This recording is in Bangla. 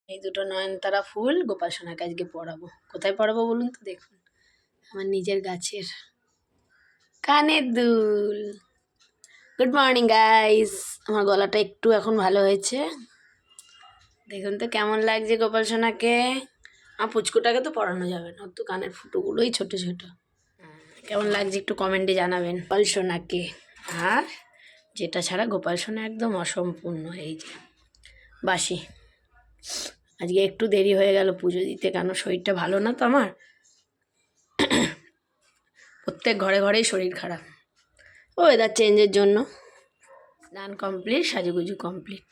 এই দুটো নয়নতারা ফুল গোপাল সোনাকে আজকে পরাবো। কোথায় পরাবো বলুন তো? দেখুন, আমার নিজের গাছের কানের দুল। Good morning guys. আমার গলাটা একটু এখন ভালো হয়েছে। দেখুন তো কেমন লাগছে গোপাল সোনাকে। আমার পুচকুটাকে তো পরানো যাবে না, তো কানের ফুটোগুলোই ছোট ছোট। কেমন লাগছে একটু কমেন্টে জানাবেন গোপাল সোনাকে। আর যেটা ছাড়া গোপাল সোনা একদম অসম্পূর্ণ। এই যে বাসি, আজকে একটু দেরি হয়ে গেল পুজো দিতে, কেন শরীরটা ভালো না তো আমার। প্রত্যেক ঘরে ঘরেই শরীর খারাপ, ওয়েদার চেঞ্জের জন্য। স্নান কমপ্লিট, সাজুগুজু কমপ্লিট।